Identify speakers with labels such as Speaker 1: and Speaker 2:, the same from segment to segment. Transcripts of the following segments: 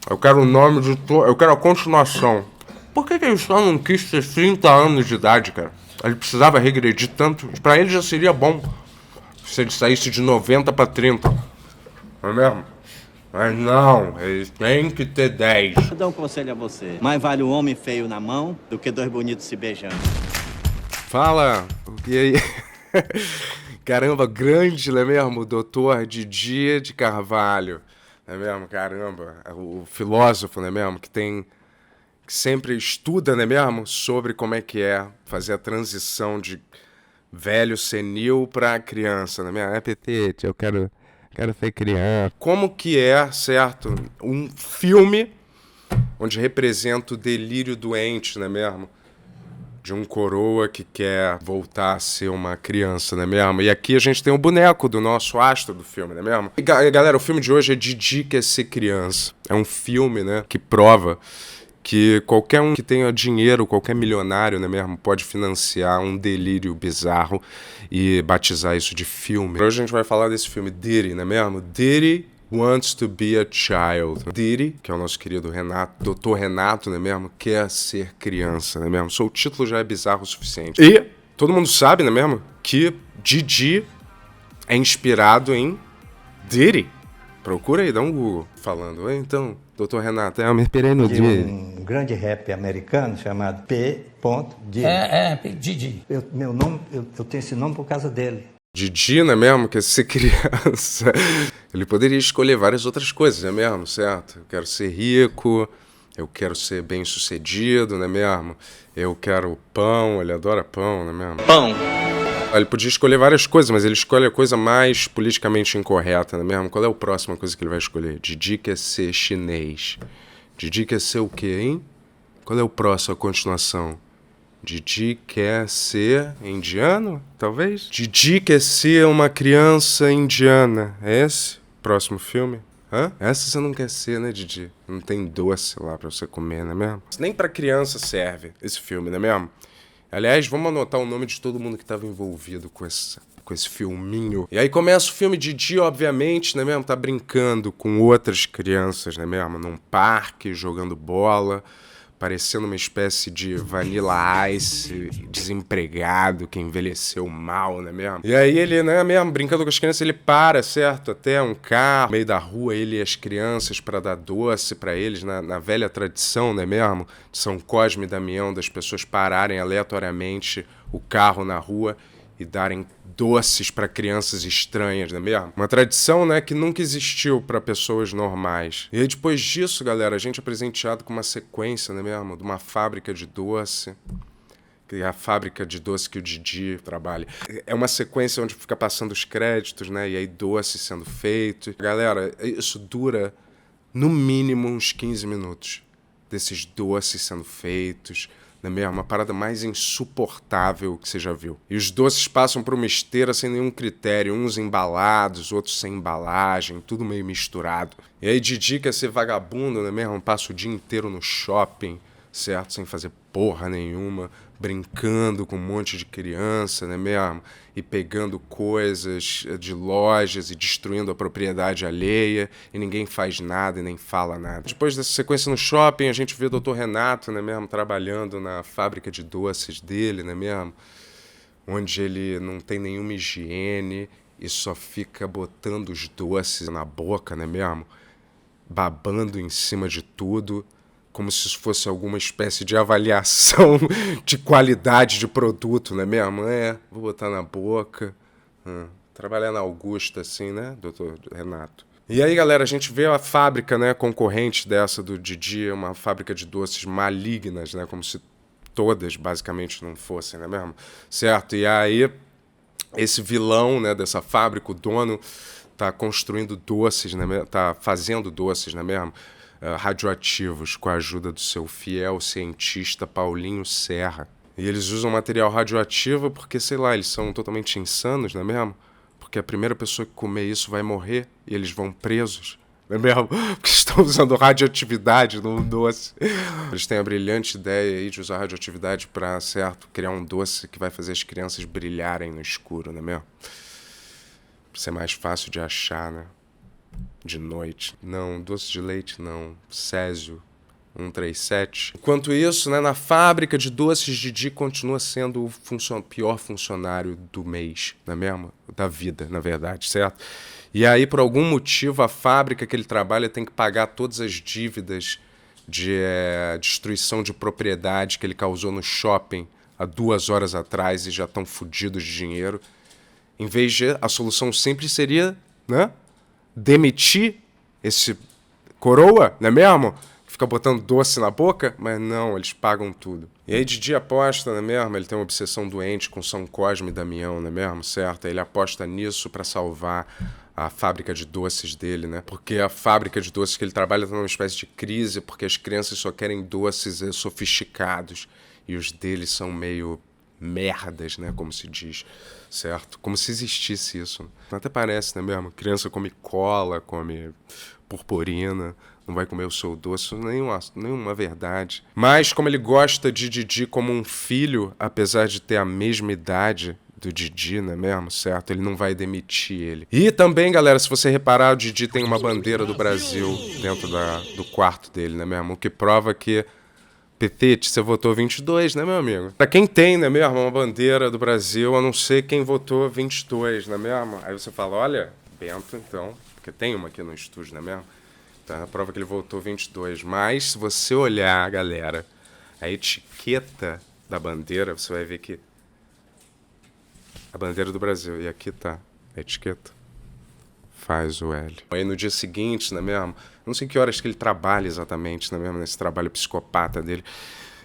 Speaker 1: Eu quero o nome de eu quero a continuação. Por que ele só não quis ter 30 anos de idade, cara? Ele precisava regredir tanto. Pra ele já seria bom se ele saísse de 90 pra 30. Não é mesmo? Mas não, ele tem que ter 10.
Speaker 2: Vou dar um conselho a você. Mais vale um homem feio na mão do que dois bonitos se beijando.
Speaker 1: Fala, e aí? Caramba, grande, não é mesmo? O doutor Didi de Carvalho. Não é mesmo? Caramba, o filósofo, não é mesmo? Que sempre estuda, não é mesmo? Sobre como é que é fazer a transição de velho senil pra criança, não é mesmo? É, Petete, eu quero ser criança. Como que é, certo? Um filme onde representa o delírio doente, não é mesmo? De um coroa que quer voltar a ser uma criança, não é mesmo? E aqui a gente tem o boneco do nosso astro do filme, não é mesmo? E galera, o filme de hoje é Didi Quer Ser Criança. É um filme, né, que prova que qualquer um que tenha dinheiro, qualquer milionário, né mesmo, pode financiar um delírio bizarro e batizar isso de filme. Hoje a gente vai falar desse filme Diddy, não é mesmo? Diddy Wants to be a Child. Diddy, que é o nosso querido Renato, Dr. Renato, não é mesmo? Quer ser criança, não é mesmo? Só o título já é bizarro o suficiente. E todo mundo sabe, não é mesmo? Que Didi é inspirado em Diddy. Procura aí, dá um Google falando. Então, doutor Renato, eu me inspirei no Diddy.
Speaker 3: Um grande rap americano chamado P. Diddy.
Speaker 4: Didi.
Speaker 3: Eu tenho esse nome por causa dele.
Speaker 1: Didi, não é mesmo? Quer ser criança. Ele poderia escolher várias outras coisas, não é mesmo? Certo? Eu quero ser rico, eu quero ser bem sucedido, não é mesmo? Eu quero pão, ele adora pão, não é mesmo?
Speaker 2: Pão.
Speaker 1: Ele podia escolher várias coisas, mas ele escolhe a coisa mais politicamente incorreta, não é mesmo? Qual é a próxima coisa que ele vai escolher? Didi quer ser chinês. Didi quer ser o quê, hein? Qual é o próximo, a continuação? Didi quer ser indiano, talvez? Didi quer ser uma criança indiana. É esse? Próximo filme? Hã? Essa você não quer ser, né, Didi? Não tem doce lá pra você comer, não é mesmo? Nem pra criança serve esse filme, não é mesmo? Aliás, vamos anotar o nome de todo mundo que estava envolvido com esse filminho. E aí começa o filme, Didi, obviamente, né mesmo? Tá brincando com outras crianças, né mesmo? Num parque, jogando bola, parecendo uma espécie de Vanilla Ice, desempregado, que envelheceu mal, né mesmo? E aí ele, né mesmo, brincando com as crianças, ele para, certo? Até um carro, no meio da rua, ele e as crianças para dar doce para eles, na velha tradição, né mesmo? De São Cosme e Damião, das pessoas pararem aleatoriamente o carro na rua e darem doces para crianças estranhas, não é mesmo? Uma tradição, né, que nunca existiu para pessoas normais. E aí depois disso, galera, a gente é presenteado com uma sequência, não é mesmo? De uma fábrica de doce, que é a fábrica de doce que o Didi trabalha. É uma sequência onde fica passando os créditos, né, e aí doces sendo feitos. Galera, isso dura no mínimo uns 15 minutos desses doces sendo feitos, não é mesmo? Uma parada mais insuportável que você já viu. E os doces passam por uma esteira sem nenhum critério, uns embalados, outros sem embalagem, tudo meio misturado. E aí Didi quer ser vagabundo, não é mesmo? Passa o dia inteiro no shopping, certo? Sem fazer porra nenhuma, brincando com um monte de criança, né mesmo? E pegando coisas de lojas e destruindo a propriedade alheia, e ninguém faz nada e nem fala nada. Depois dessa sequência no shopping, a gente vê o Dr. Renato, né mesmo? Trabalhando na fábrica de doces dele, né mesmo? Onde ele não tem nenhuma higiene e só fica botando os doces na boca, né mesmo? Babando em cima de tudo, como se isso fosse alguma espécie de avaliação de qualidade de produto, não é mesmo? Vou botar na boca. Trabalhar na Augusta, assim, né, doutor Renato? E aí, galera, a gente vê a fábrica, né, concorrente dessa do Didi, uma fábrica de doces malignas, né, como se todas, basicamente, não fossem, não é mesmo? Certo? E aí, esse vilão, né, dessa fábrica, o dono, tá construindo doces, né, tá fazendo doces, não é mesmo? Radioativos, com a ajuda do seu fiel cientista Paulinho Serra. E eles usam material radioativo porque, sei lá, eles são totalmente insanos, não é mesmo? Porque a primeira pessoa que comer isso vai morrer e eles vão presos, não é mesmo? Porque estão usando radioatividade no doce. Eles têm a brilhante ideia aí de usar radioatividade para, certo, criar um doce que vai fazer as crianças brilharem no escuro, não é mesmo? Pra ser mais fácil de achar, né? de noite. Não, doce de leite não. Césio 137. Enquanto isso, né, na fábrica de doces, Didi continua sendo o pior funcionário do mês, não é mesmo? Da vida, na verdade, certo? E aí, por algum motivo, a fábrica que ele trabalha tem que pagar todas as dívidas de destruição de propriedade que ele causou no shopping há 2 horas atrás e já estão fodidos de dinheiro. Em vez de, a solução simples seria, né, demitir esse coroa, não é mesmo? Fica botando doce na boca, mas não, eles pagam tudo. E aí Didi aposta, não é mesmo? Ele tem uma obsessão doente com São Cosme e Damião, não é mesmo? Certo? Ele aposta nisso para salvar a fábrica de doces dele, né? Porque a fábrica de doces que ele trabalha está numa espécie de crise, porque as crianças só querem doces sofisticados e os deles são meio merdas, né? Como se diz, certo? Como se existisse isso. Até parece, né mesmo? Criança come cola, come purpurina, não vai comer o seu doce, nenhuma verdade. Mas como ele gosta de Didi como um filho, apesar de ter a mesma idade do Didi, não é mesmo? Certo? Ele não vai demitir ele. E também, galera, se você reparar, o Didi tem uma bandeira do Brasil dentro do quarto dele, não é mesmo? O que prova que Petete, você votou 22, né, meu amigo? Pra quem tem, né mesmo, uma bandeira do Brasil, a não ser quem votou 22, né mesmo? Aí você fala, olha, Bento, então, porque tem uma aqui no estúdio, né mesmo? Então, a prova que ele votou 22. Mas, se você olhar, galera, a etiqueta da bandeira, você vai ver que a bandeira do Brasil. E aqui tá a etiqueta. Faz o L. Aí no dia seguinte, não é mesmo? Não sei que horas que ele trabalha exatamente, não é mesmo? Nesse trabalho psicopata dele.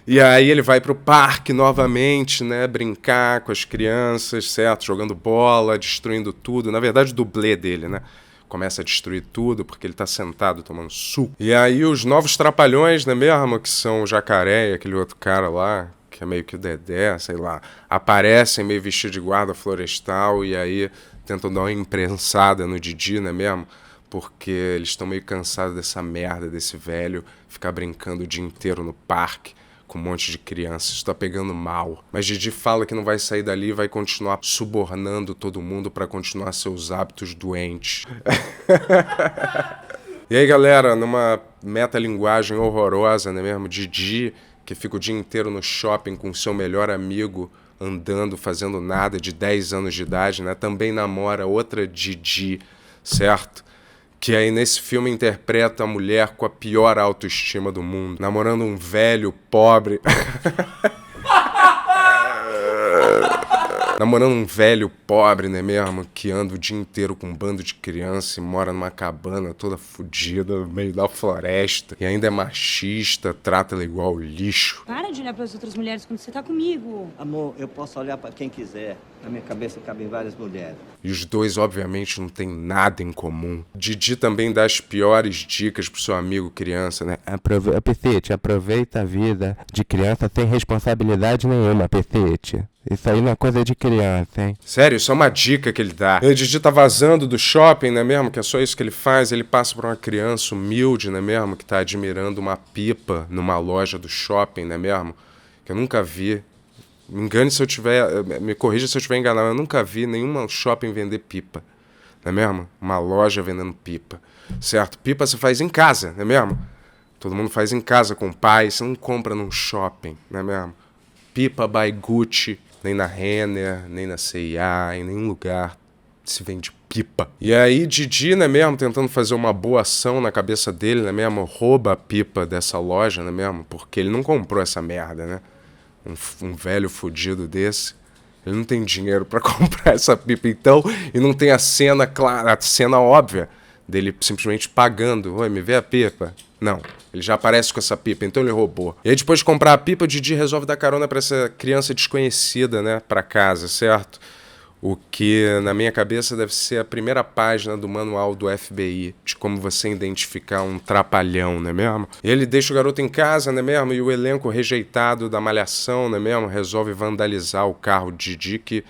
Speaker 1: E aí ele vai pro parque novamente, né? Brincar com as crianças, certo? Jogando bola, destruindo tudo. Na verdade, o dublê dele, né? Começa a destruir tudo porque ele tá sentado tomando suco. E aí os novos trapalhões, não é mesmo? Que são o Jacaré e aquele outro cara lá, que é meio que o Dedé, sei lá, aparecem meio vestido de guarda florestal e aí tentam dar uma imprensada no Didi, não é mesmo? Porque eles estão meio cansados dessa merda, desse velho, ficar brincando o dia inteiro no parque com um monte de crianças. Isso tá pegando mal. Mas Didi fala que não vai sair dali e vai continuar subornando todo mundo para continuar seus hábitos doentes. E aí, galera, numa metalinguagem horrorosa, não é mesmo? Didi, que fica o dia inteiro no shopping com seu melhor amigo, andando, fazendo nada, de 10 anos de idade, né? Também namora outra Didi, certo? Que aí nesse filme interpreta a mulher com a pior autoestima do mundo, namorando um velho pobre. Namorando um velho pobre, né mesmo? Que anda o dia inteiro com um bando de criança e mora numa cabana toda fodida no meio da floresta. E ainda é machista, trata ela igual lixo.
Speaker 4: Para de olhar para as outras mulheres quando você tá comigo.
Speaker 2: Amor, eu posso olhar para quem quiser. Na minha cabeça cabem várias mulheres.
Speaker 1: E os dois, obviamente, não têm nada em comum. Didi também dá as piores dicas pro seu amigo criança, né?
Speaker 5: Petete, aproveita a vida de criança sem responsabilidade nenhuma, Petete. Isso aí não é coisa de criança, hein?
Speaker 1: Sério, isso é uma dica que ele dá. E o Didi tá vazando do shopping, não é mesmo? Que é só isso que ele faz. Ele passa por uma criança humilde, não é mesmo? Que tá admirando uma pipa numa loja do shopping, não é mesmo? Que eu nunca vi. Me corrija se eu estiver enganado, eu nunca vi nenhum shopping vender pipa, não é mesmo? Uma loja vendendo pipa, certo? Pipa você faz em casa, não é mesmo? Todo mundo faz em casa com o pai, você não compra num shopping, não é mesmo? Pipa by Gucci, nem na Renner, nem na C&A, em nenhum lugar se vende pipa. E aí Didi, não é mesmo, tentando fazer uma boa ação na cabeça dele, não é mesmo? Rouba a pipa dessa loja, não é mesmo? Porque ele não comprou essa merda, né? Um velho fudido desse, ele não tem dinheiro pra comprar essa pipa, então, e não tem a cena clara, a cena óbvia dele simplesmente pagando. Oi, me vê a pipa? Não, ele já aparece com essa pipa, então ele roubou. E aí depois de comprar a pipa, o Didi resolve dar carona pra essa criança desconhecida, né, pra casa, certo? O que, na minha cabeça, deve ser a primeira página do manual do FBI, de como você identificar um trapalhão, não é mesmo? Ele deixa o garoto em casa, não é mesmo? E o elenco rejeitado da Malhação, não é mesmo? Resolve vandalizar o carro de Didi, que,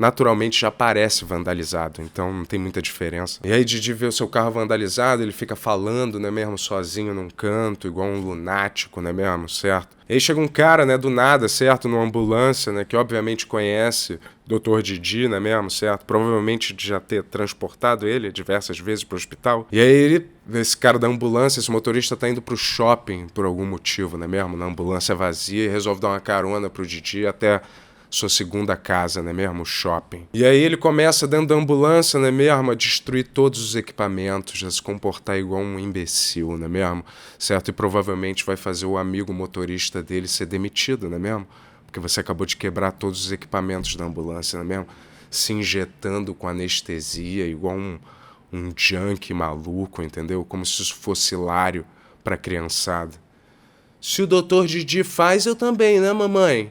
Speaker 1: naturalmente já parece vandalizado, então não tem muita diferença. E aí Didi vê o seu carro vandalizado, ele fica falando, né mesmo, sozinho num canto, igual um lunático, né mesmo, certo? E aí chega um cara, né, do nada, certo, numa ambulância, né, que obviamente conhece o Dr. Didi, né mesmo, certo? Provavelmente de já ter transportado ele diversas vezes pro hospital. E aí esse cara da ambulância, esse motorista tá indo pro shopping por algum motivo, né mesmo? Na ambulância vazia, e resolve dar uma carona pro Didi até sua segunda casa, né mesmo? O shopping. E aí ele começa dentro da ambulância, né mesmo? A destruir todos os equipamentos, a se comportar igual um imbecil, né mesmo? Certo? E provavelmente vai fazer o amigo motorista dele ser demitido, né mesmo? Porque você acabou de quebrar todos os equipamentos da ambulância, né mesmo? Se injetando com anestesia, igual um junkie maluco, entendeu? Como se isso fosse hilário pra criançada. Se o Dr. Didi faz, eu também, né, mamãe?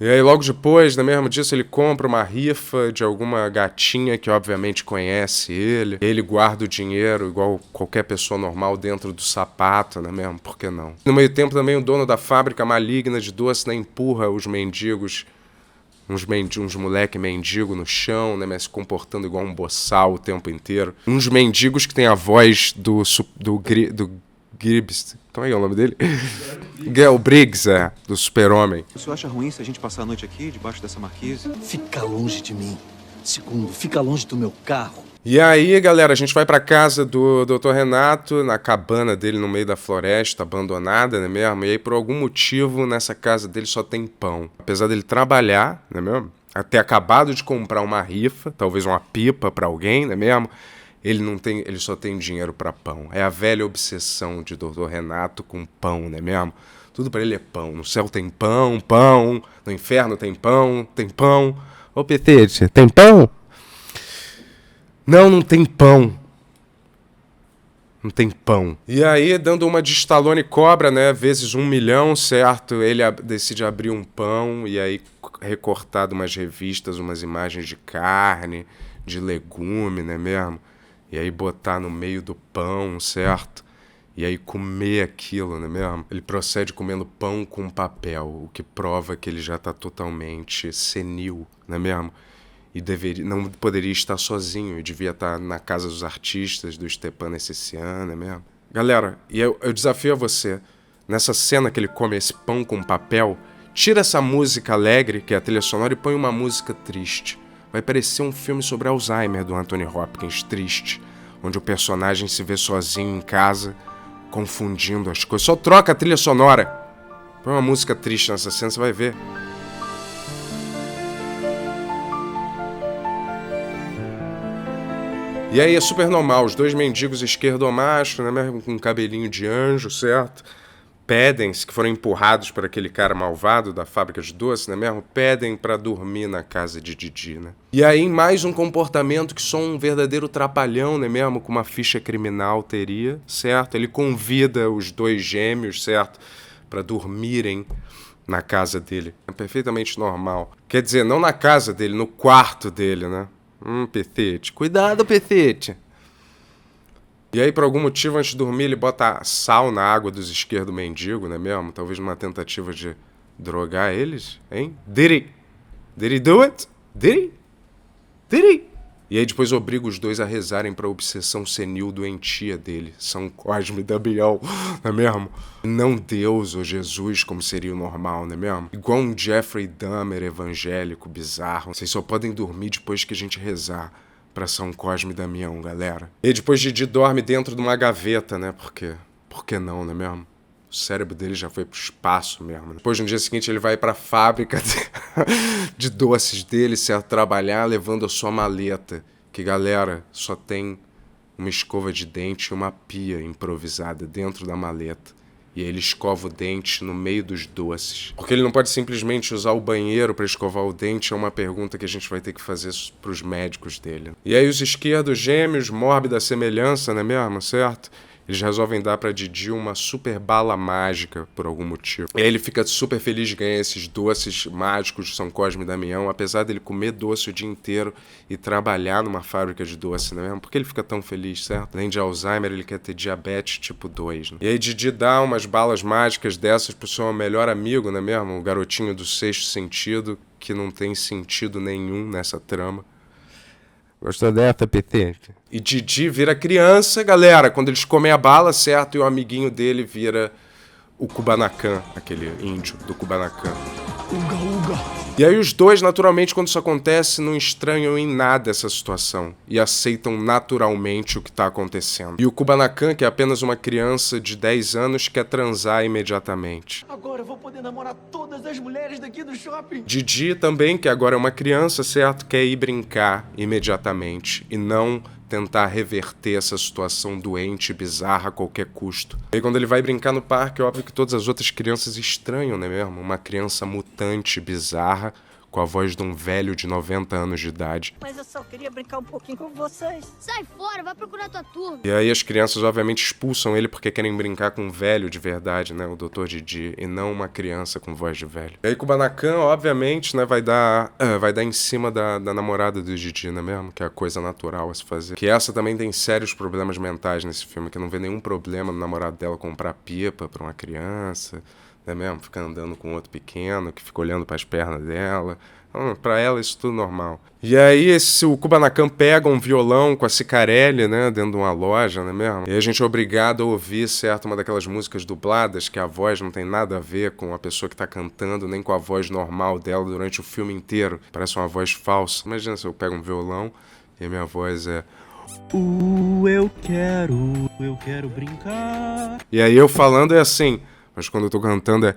Speaker 1: E aí logo depois, no mesmo disso, ele compra uma rifa de alguma gatinha que obviamente conhece ele. Ele guarda o dinheiro igual qualquer pessoa normal dentro do sapato, né mesmo? Por que não? No meio tempo também o dono da fábrica maligna de doce, né, empurra os mendigos, uns moleque mendigo no chão, né, mas se comportando igual um boçal o tempo inteiro. Uns mendigos que tem a voz do Gibbs, como é que é o nome dele? Gael Briggs, do Super-Homem.
Speaker 6: O senhor acha ruim se a gente passar a noite aqui, debaixo dessa marquise?
Speaker 7: Fica longe de mim. Segundo, fica longe do meu carro.
Speaker 1: E aí, galera, a gente vai pra casa do Dr. Renato, na cabana dele no meio da floresta, abandonada, né mesmo? E aí, por algum motivo, nessa casa dele só tem pão. Apesar dele trabalhar, né mesmo? Até acabado de comprar uma rifa, talvez uma pipa pra alguém, né mesmo? Ele só tem dinheiro pra pão. É a velha obsessão de Dr. Renato com pão, né mesmo? Tudo pra ele é pão. No céu tem pão, pão. No inferno tem pão, tem pão. Ô, Petete, tem pão? Não, não tem pão. Não tem pão. E aí, dando uma de Stallone Cobra, né, vezes 1 milhão, certo? Ele decide abrir um pão e aí recortar de umas revistas, umas imagens de carne, de legume, né mesmo? E aí botar no meio do pão, certo? E aí comer aquilo, né mesmo? Ele procede comendo pão com papel, o que prova que ele já está totalmente senil, né mesmo? E não poderia estar sozinho, devia estar na casa dos artistas, do Stepan Essessian, né mesmo? Galera, e eu desafio a você, nessa cena que ele come esse pão com papel, tira essa música alegre, que é a trilha sonora, e põe uma música triste. Vai parecer um filme sobre Alzheimer do Anthony Hopkins, triste, onde o personagem se vê sozinho em casa, confundindo as coisas. Só troca a trilha sonora. Põe uma música triste nessa cena, você vai ver. E aí é super normal, os dois mendigos esquerdomachos, né, com um cabelinho de anjo, certo? Pedem, que foram empurrados por aquele cara malvado da fábrica de doce, né mesmo? Pedem pra dormir na casa de Didi, né? E aí mais um comportamento que só um verdadeiro trapalhão, né mesmo? Com uma ficha criminal teria, certo? Ele convida os dois gêmeos, certo? Pra dormirem na casa dele. É perfeitamente normal. Quer dizer, não na casa dele, no quarto dele, né? Petete. Cuidado, Petete. E aí, por algum motivo, antes de dormir, ele bota sal na água dos esquerdo mendigo, não é mesmo? Talvez numa tentativa de drogar eles, hein? Did he do it? Did he? E aí depois obriga os dois a rezarem pra obsessão senil doentia dele, São Cosme e Damião, não é mesmo? Não Deus ou Jesus, como seria o normal, não é mesmo? Igual um Jeffrey Dahmer evangélico bizarro. Vocês só podem dormir depois que a gente rezar pra São Cosme e Damião, galera. E depois Didi dorme dentro de uma gaveta, né? Por que não, não é mesmo? O cérebro dele já foi pro espaço mesmo. Depois, no dia seguinte, ele vai pra fábrica de doces dele, certo? Trabalhar, levando a sua maleta. Que, galera, só tem uma escova de dente e uma pia improvisada dentro da maleta. E aí ele escova o dente no meio dos doces. Porque ele não pode simplesmente usar o banheiro pra escovar o dente, é uma pergunta que a gente vai ter que fazer pros médicos dele. E aí os esquerdos gêmeos, mórbida semelhança, não é mesmo? Certo? eles resolvem dar pra Didi uma super bala mágica, por algum motivo. E aí ele fica super feliz de ganhar esses doces mágicos de São Cosme e Damião, apesar dele comer doce o dia inteiro e trabalhar numa fábrica de doce, não é mesmo? Por que ele fica tão feliz, certo? Além de Alzheimer, ele quer ter diabetes tipo 2, né? E aí Didi dá umas balas mágicas dessas pro seu melhor amigo, não é mesmo? O garotinho do sexto sentido, que não tem sentido nenhum nessa trama.
Speaker 5: Gostou dessa, Petete?
Speaker 1: E Didi vira criança, galera, quando eles comem a bala, certo? E o amiguinho dele vira o Kubanacan, aquele índio do Kubanacan. E aí os dois, naturalmente, quando isso acontece, não estranham em nada essa situação e aceitam naturalmente o que está acontecendo. E o Kubanacan, que é apenas uma criança de 10 anos, quer transar imediatamente.
Speaker 7: Agora eu vou poder namorar todas as mulheres daqui do shopping.
Speaker 1: Didi também, que agora é uma criança, certo? Quer ir brincar imediatamente e não tentar reverter essa situação doente e bizarra a qualquer custo. E aí, quando ele vai brincar no parque, é óbvio que todas as outras crianças estranham, não é mesmo? Uma criança mutante, bizarra, com a voz de um velho de 90 anos de idade.
Speaker 8: Mas eu só queria brincar um pouquinho com vocês.
Speaker 9: Sai fora, vai procurar tua turma.
Speaker 1: E aí as crianças, obviamente, expulsam ele porque querem brincar com um velho de verdade, né? O Dr. Didi, e não uma criança com voz de velho. E aí Kubanacan, obviamente, né, vai dar em cima da namorada do Didi, não é mesmo? Que é a coisa natural a se fazer. Que essa também tem sérios problemas mentais nesse filme, que não vê nenhum problema no namorado dela comprar pipa pra uma criança, não é mesmo? Fica andando com outro pequeno, que fica olhando pras pernas dela. Pra ela isso tudo normal. E aí o Kubanacan pega um violão com a Cicarelli, né, dentro de uma loja, não é mesmo? E a gente é obrigado a ouvir, certo, uma daquelas músicas dubladas que a voz não tem nada a ver com a pessoa que tá cantando, nem com a voz normal dela durante o filme inteiro. Parece uma voz falsa. Imagina se eu pego um violão e a minha voz é...
Speaker 10: eu quero brincar.
Speaker 1: E aí eu falando é assim, mas quando eu tô cantando é...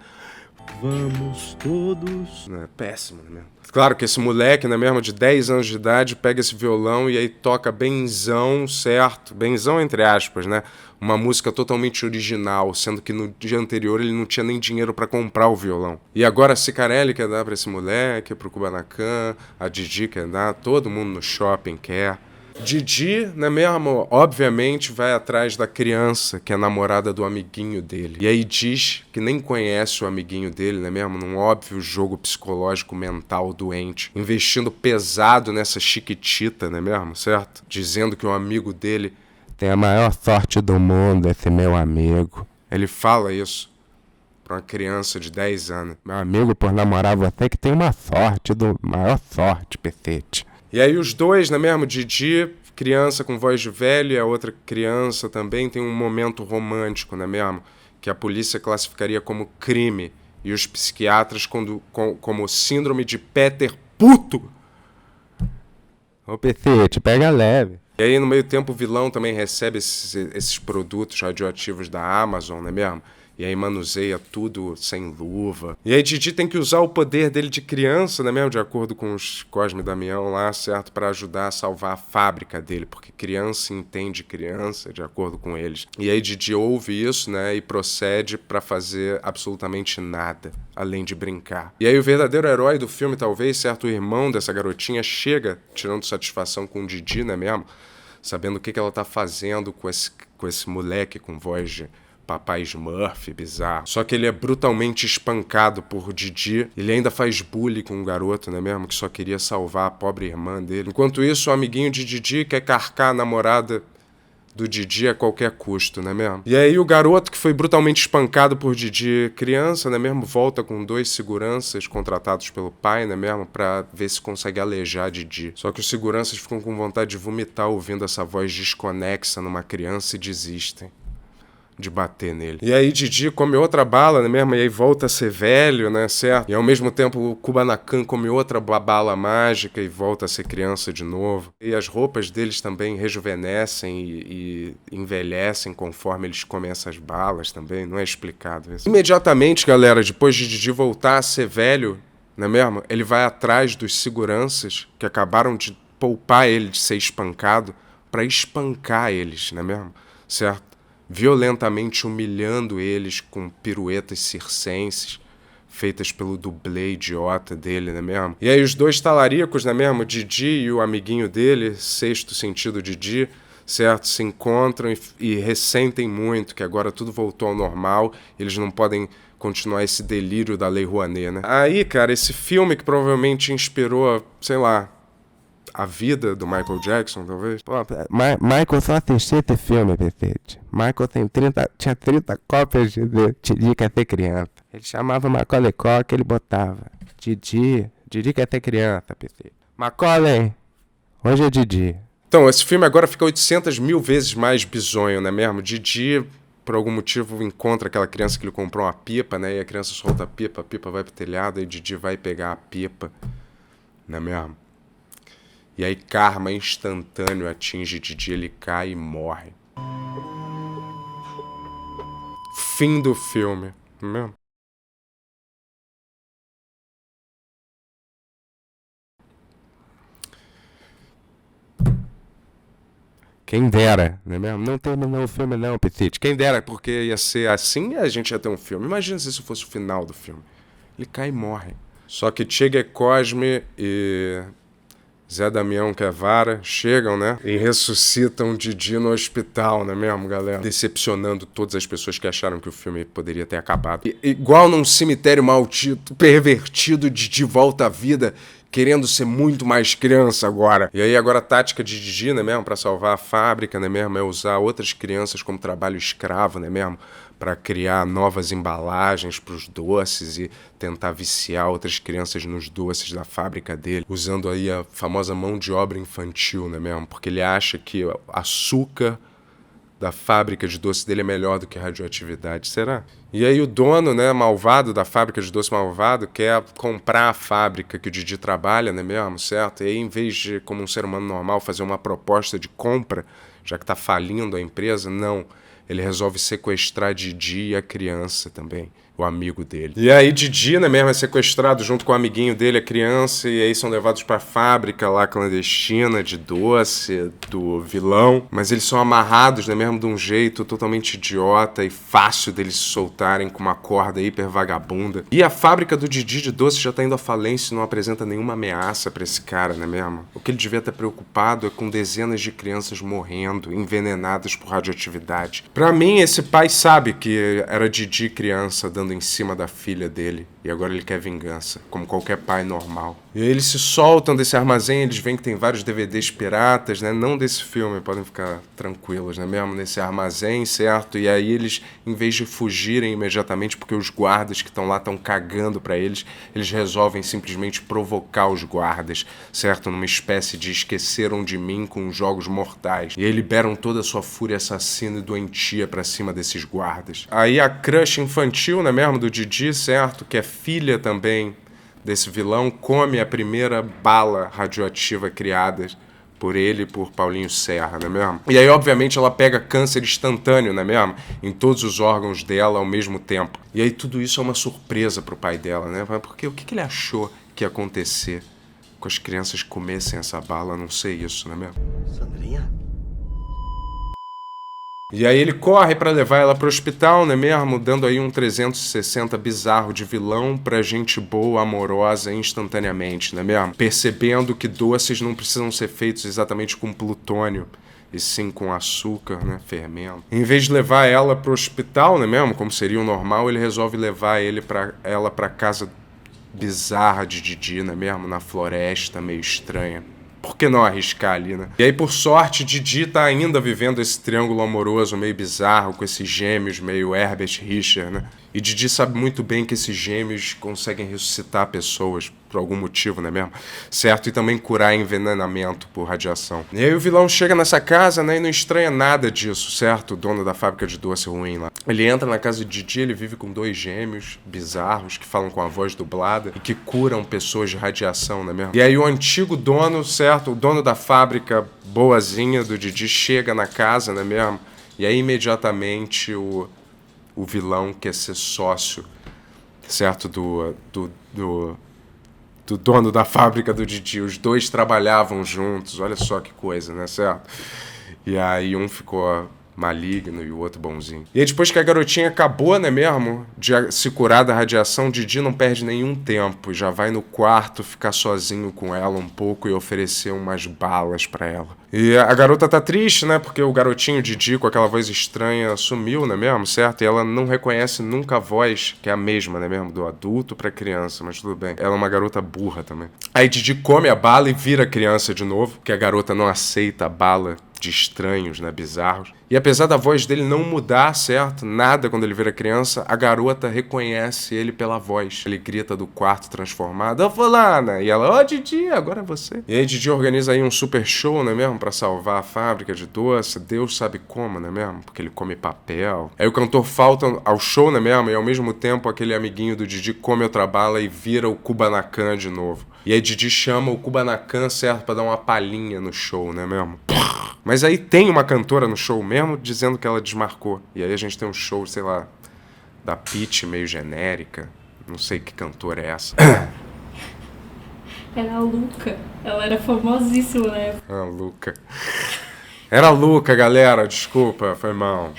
Speaker 10: Vamos todos...
Speaker 1: É péssimo, né? Claro que esse moleque, né, mesmo, de 10 anos de idade, pega esse violão e aí toca benzão, certo? Benzão entre aspas, né? Uma música totalmente original, sendo que no dia anterior ele não tinha nem dinheiro pra comprar o violão. E agora a Cicarelli quer dar pra esse moleque, pro Kubanacan, a Didi quer dar, todo mundo no shopping quer. Didi, né mesmo, obviamente vai atrás da criança, que é a namorada do amiguinho dele. E aí diz que nem conhece o amiguinho dele, né mesmo, num óbvio jogo psicológico mental doente. Investindo pesado nessa chiquitita, né mesmo, certo? Dizendo que o amigo dele
Speaker 5: tem a maior sorte do mundo, esse meu amigo.
Speaker 1: Ele fala isso pra uma criança de 10 anos.
Speaker 5: Meu amigo, por namorar você que tem uma sorte, maior sorte, Petete.
Speaker 1: E aí os dois, né mesmo, Didi, criança com voz de velho, e a outra criança também tem um momento romântico, né mesmo? Que a polícia classificaria como crime e os psiquiatras como síndrome de Peter Puto.
Speaker 5: Ô Petete, pega leve.
Speaker 1: E aí no meio tempo o vilão também recebe esses produtos radioativos da Amazon, né mesmo? E aí manuseia tudo sem luva. E aí Didi tem que usar o poder dele de criança, né mesmo? De acordo com os Cosme e Damião lá, certo? Para ajudar a salvar a fábrica dele. Porque criança entende criança, de acordo com eles. E aí Didi ouve isso, né? E procede para fazer absolutamente nada, além de brincar. E aí o verdadeiro herói do filme, talvez, certo? O irmão dessa garotinha chega tirando satisfação com o Didi, né mesmo? Sabendo o que ela tá fazendo com esse moleque com voz de Papai Smurf, bizarro. Só que ele é brutalmente espancado por Didi. Ele ainda faz bullying com um garoto, né mesmo? Que só queria salvar a pobre irmã dele. Enquanto isso, o amiguinho de Didi quer carcar a namorada do Didi a qualquer custo, né mesmo? E aí o garoto que foi brutalmente espancado por Didi criança, né mesmo? Volta com 2 seguranças contratados pelo pai, né mesmo? Pra ver se consegue alejar Didi. Só que os seguranças ficam com vontade de vomitar ouvindo essa voz desconexa numa criança e desistem de bater nele. E aí Didi come outra bala, né mesmo? E aí volta a ser velho, né, certo? E ao mesmo tempo o Kubanacan come outra bala mágica e volta a ser criança de novo. E as roupas deles também rejuvenescem e envelhecem conforme eles comem essas balas também. Não é explicado isso. Imediatamente, galera, depois de Didi voltar a ser velho, não é mesmo? Ele vai atrás dos seguranças que acabaram de poupar ele de ser espancado pra espancar eles, não é mesmo? Certo? Violentamente humilhando eles com piruetas circenses feitas pelo dublê idiota dele, né mesmo? E aí os 2 talaricos, né mesmo? Didi e o amiguinho dele, sexto sentido Didi, certo? Se encontram e ressentem muito que agora tudo voltou ao normal, eles não podem continuar esse delírio da Lei Rouanet, né? Aí, cara, esse filme que provavelmente inspirou, sei lá, a vida do Michael Jackson, talvez.
Speaker 5: Pô, Michael só assistia esse filme, Pecete. Michael tinha 30 cópias de Quer Ser Criança. Ele chamava Macaulay Culkin, ele botava Didi quer ser criança, Pecete. Macaulay, hoje é Didi.
Speaker 1: Então, esse filme agora fica 800 mil vezes mais bizonho, não é mesmo? Didi, por algum motivo, encontra aquela criança que ele comprou uma pipa, né? E a criança solta a pipa vai pro telhado, e Didi vai pegar a pipa, não é mesmo? E aí karma instantâneo atinge Didi, ele cai e morre. Fim do filme, não é mesmo?
Speaker 5: Quem dera, não é mesmo? Não terminou o filme não, Petit.
Speaker 1: Quem dera, porque ia ser assim e a gente ia ter um filme. Imagina se isso fosse o final do filme. Ele cai e morre. Só que Chega Cosme e Zé Damião Guevara chegam, né? E ressuscitam Didi no hospital, não é mesmo, galera? Decepcionando todas as pessoas que acharam que o filme poderia ter acabado. Igual num cemitério maldito, pervertido, Didi volta à vida, querendo ser muito mais criança agora. E aí agora a tática de Didi, né mesmo, pra salvar a fábrica, né mesmo, é usar outras crianças como trabalho escravo, né mesmo, para criar novas embalagens para os doces e tentar viciar outras crianças nos doces da fábrica dele, usando aí a famosa mão de obra infantil, né mesmo, porque ele acha que o açúcar da fábrica de doce dele é melhor do que a radioatividade, será? E aí o dono, né, malvado da fábrica de doce malvado, quer comprar a fábrica que o Didi trabalha, né mesmo, certo? E aí, em vez de, como um ser humano normal, fazer uma proposta de compra, já que está falindo a empresa, não. Ele resolve sequestrar Didi e a criança também, o amigo dele. E aí Didi, né, mesmo, é sequestrado junto com o amiguinho dele, a criança, e aí são levados para a fábrica lá clandestina de doce do vilão. Mas eles são amarrados, né, mesmo de um jeito totalmente idiota e fácil deles se soltarem com uma corda hiper vagabunda. E a fábrica do Didi de doce já tá indo à falência e não apresenta nenhuma ameaça para esse cara, né mesmo? O que ele devia estar preocupado é com dezenas de crianças morrendo, envenenadas por radioatividade. Pra mim, esse pai sabe que era Didi criança dando em cima da filha dele. E agora ele quer vingança, como qualquer pai normal. E aí eles se soltam desse armazém, eles veem que tem vários DVDs piratas, né? Não desse filme, podem ficar tranquilos, né? Mesmo nesse armazém, certo? E aí eles, em vez de fugirem imediatamente, porque os guardas que estão lá estão cagando pra eles, eles resolvem simplesmente provocar os guardas, certo? Numa espécie de esqueceram de mim com jogos mortais. E aí liberam toda a sua fúria assassina e doentia pra cima desses guardas. Aí a crush infantil, né mesmo, do Didi, certo? Que é filha também desse vilão, come a primeira bala radioativa criada por ele e por Paulinho Serra, não é mesmo? E aí, obviamente, ela pega câncer instantâneo, não é mesmo? Em todos os órgãos dela ao mesmo tempo. E aí tudo isso é uma surpresa pro pai dela, né? Porque o que ele achou que ia acontecer com as crianças que comessem essa bala? Não sei isso, não é mesmo?
Speaker 7: Sandrinha?
Speaker 1: E aí ele corre pra levar ela pro hospital, né mesmo? Dando aí um 360 bizarro de vilão pra gente boa, amorosa, instantaneamente, né mesmo? Percebendo que doces não precisam ser feitos exatamente com plutônio, e sim com açúcar, né, fermento. Em vez de levar ela pro hospital, né mesmo? Como seria o normal, ele resolve levar ela pra casa bizarra de Didi, né mesmo? Na floresta, meio estranha. Por que não arriscar ali, né? E aí, por sorte, Didi tá ainda vivendo esse triângulo amoroso meio bizarro, com esses gêmeos meio Herbert Richard, né? E Didi sabe muito bem que esses gêmeos conseguem ressuscitar pessoas por algum motivo, não é mesmo? Certo? E também curar envenenamento por radiação. E aí o vilão chega nessa casa, né? E não estranha nada disso, certo? O dono da fábrica de doce ruim lá. Ele entra na casa de Didi, ele vive com 2 gêmeos bizarros que falam com a voz dublada e que curam pessoas de radiação, não é mesmo? E aí o antigo dono, certo? O dono da fábrica boazinha do Didi chega na casa, não é mesmo? E aí imediatamente o vilão quer ser sócio, certo? Do dono da fábrica do Didi. Os dois trabalhavam juntos, olha só que coisa, né, certo? E aí um ficou maligno e o outro bonzinho. E aí depois que a garotinha acabou, né mesmo, de se curar da radiação, Didi não perde nenhum tempo, já vai no quarto ficar sozinho com ela um pouco e oferecer umas balas pra ela. E a garota tá triste, né, porque o garotinho Didi com aquela voz estranha sumiu, né mesmo, certo? E ela não reconhece nunca a voz, que é a mesma, né mesmo, do adulto pra criança, mas tudo bem. Ela é uma garota burra também. Aí Didi come a bala e vira criança de novo, porque a garota não aceita a bala de estranhos, né, bizarros. E apesar da voz dele não mudar, certo? Nada quando ele vira criança, a garota reconhece ele pela voz. Ele grita do quarto transformado, ô fulana! E ela, ô Didi, agora é você. E aí Didi organiza aí um super show, não é mesmo? Pra salvar a fábrica de doce. Deus sabe como, não é mesmo? Porque ele come papel. Aí o cantor falta ao show, não é mesmo? E ao mesmo tempo aquele amiguinho do Didi come outra bala e vira o Kubanacan de novo. E aí Didi chama o Kubanacan, certo? Pra dar uma palhinha no show, não é mesmo? Mas aí tem uma cantora no show mesmo dizendo que ela desmarcou. E aí a gente tem um show, sei lá, da Pitty meio genérica. Não sei que cantora é essa.
Speaker 11: Era a Luca. Ela era famosíssima na época.
Speaker 1: Ah, Luca. Era a Luca, galera. Desculpa, foi mal.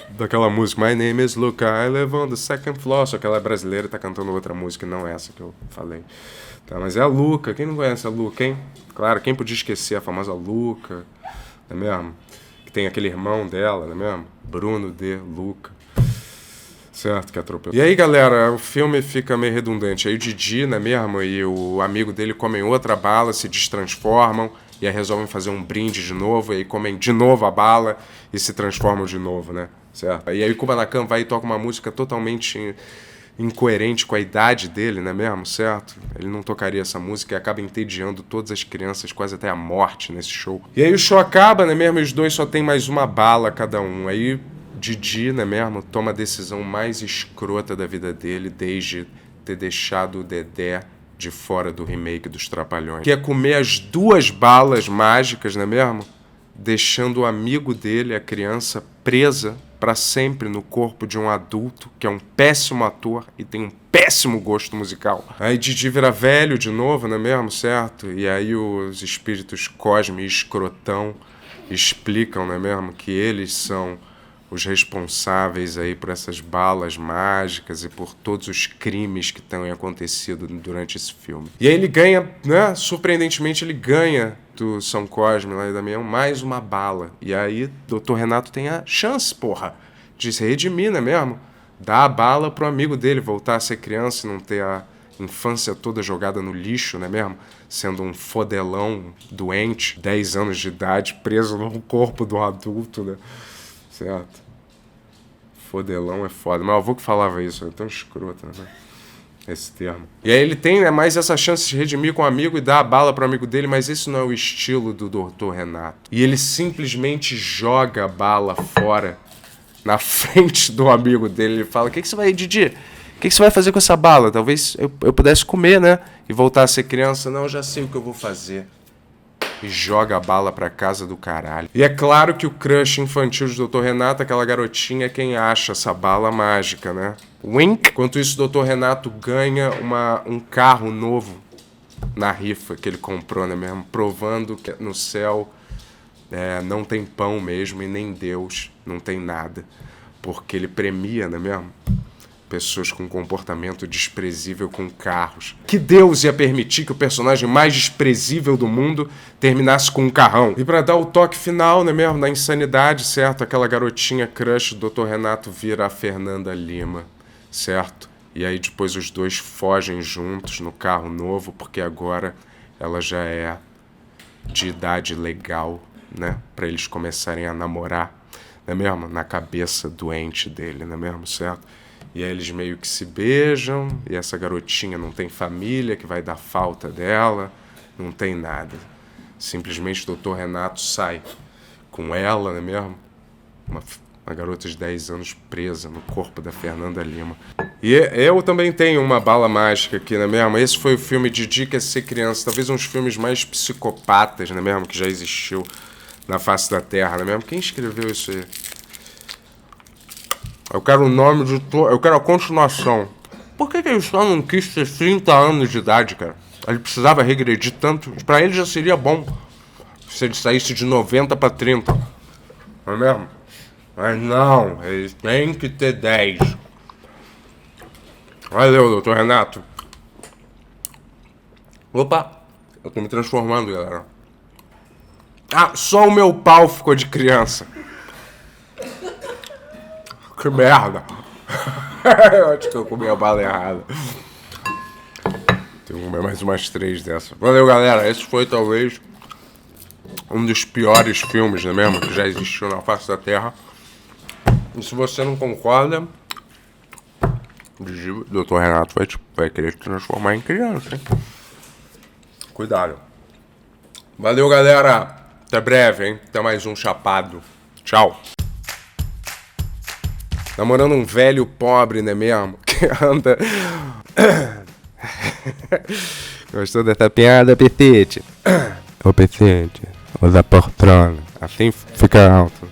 Speaker 1: Daquela música, My Name is Luca, I live on the second floor. Só que ela é brasileira e tá cantando outra música, não essa que eu falei. Tá, mas é a Luca. Quem não conhece a Luca, hein? Claro, quem podia esquecer a famosa Luca, não é mesmo? Que tem aquele irmão dela, não é mesmo? Bruno de Luca. Certo, que atropelou. E aí, galera, o filme fica meio redundante. Aí o Didi, não é mesmo? E o amigo dele comem outra bala, se destransformam, e aí resolvem fazer um brinde de novo, e aí comem de novo a bala e se transformam de novo, né? Certo? E aí o Kubanacan vai e toca uma música totalmente incoerente com a idade dele, não é mesmo? Certo? Ele não tocaria essa música e acaba entediando todas as crianças quase até a morte nesse show. E aí o show acaba, né mesmo? E os dois só tem mais uma bala cada um. Aí Didi, né mesmo? Toma a decisão mais escrota da vida dele desde ter deixado o Dedé de fora do remake dos Trapalhões. Que é comer as 2 balas mágicas, não é mesmo? Deixando o amigo dele, a criança, presa para sempre no corpo de um adulto que é um péssimo ator e tem um péssimo gosto musical. Aí Didi vira velho de novo, não é mesmo, certo? E aí os espíritos Cosme e Escrotão explicam, não é mesmo, que eles são os responsáveis aí por essas balas mágicas e por todos os crimes que tenham acontecido durante esse filme. E aí ele ganha, né, surpreendentemente ele ganha do São Cosme lá e Damião mais uma bala. E aí Dr. Renato tem a chance, porra, de se redimir, não é mesmo? Dar a bala pro amigo dele voltar a ser criança e não ter a infância toda jogada no lixo, não é mesmo? Sendo um fodelão doente, 10 anos de idade, preso no corpo de um adulto, né? Certo? Fodelão é foda. Meu avô que falava isso, é tão escroto, né? Esse termo. E aí ele tem, né, mais essa chance de se redimir com o amigo e dar a bala pro amigo dele, mas esse não é o estilo do Dr. Renato. E ele simplesmente joga a bala fora, na frente do amigo dele. Ele fala, o que você vai, Didi? O que você vai fazer com essa bala? Talvez eu pudesse comer, né? E voltar a ser criança. Não, eu já sei o que eu vou fazer. E joga a bala pra casa do caralho. E é claro que o crush infantil do Dr. Renato, aquela garotinha, é quem acha essa bala mágica, né? Wink! Enquanto isso, o Dr. Renato ganha um carro novo na rifa que ele comprou, né mesmo? Provando que no céu não tem pão mesmo e nem Deus, não tem nada. Porque ele premia, não é mesmo? Pessoas com comportamento desprezível com carros. Que Deus ia permitir que o personagem mais desprezível do mundo terminasse com um carrão? E pra dar o toque final, né mesmo, na insanidade, certo? Aquela garotinha crush do Dr. Renato vira a Fernanda Lima, certo? E aí depois os dois fogem juntos no carro novo, porque agora ela já é de idade legal, né? Pra eles começarem a namorar, não é mesmo? Na cabeça doente dele, não é mesmo, certo? E aí eles meio que se beijam, e essa garotinha não tem família que vai dar falta dela, não tem nada. Simplesmente o Dr. Renato sai com ela, não é mesmo? Uma garota de 10 anos presa no corpo da Fernanda Lima. E eu também tenho uma bala mágica aqui, não é mesmo? Esse foi o filme Didi Quer Ser Criança, talvez um dos filmes mais psicopatas, não é mesmo? Que já existiu na face da Terra, não é mesmo? Quem escreveu isso aí? Eu quero o nome de eu quero a continuação. Por que ele só não quis ter 30 anos de idade, cara? Ele precisava regredir tanto. Pra ele já seria bom se ele saísse de 90 pra 30. Não é mesmo? Mas não, eles têm que ter 10. Valeu, doutor Renato. Opa, eu tô me transformando, galera. Ah, só o meu pau ficou de criança. Que merda. Eu acho que eu comi a bala errada. Tem que comer mais umas 3 dessas. Valeu, galera. Esse foi talvez um dos piores filmes, não é mesmo? Que já existiu na face da Terra. E se você não concorda, o Dr. Renato vai querer te transformar em criança, hein? Cuidado. Valeu, galera. Até breve, hein? Até mais um chapado. Tchau. Namorando um velho pobre, não é mesmo? Que anda...
Speaker 5: Gostou dessa piada, Petite? Ô, Petite, usa poltrona. Assim fica alto.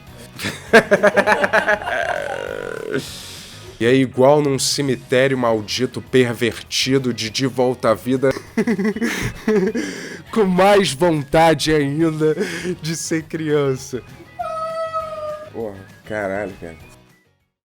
Speaker 1: E é igual num cemitério maldito, pervertido, de volta à vida. Com mais vontade ainda de ser criança. Porra, caralho, cara.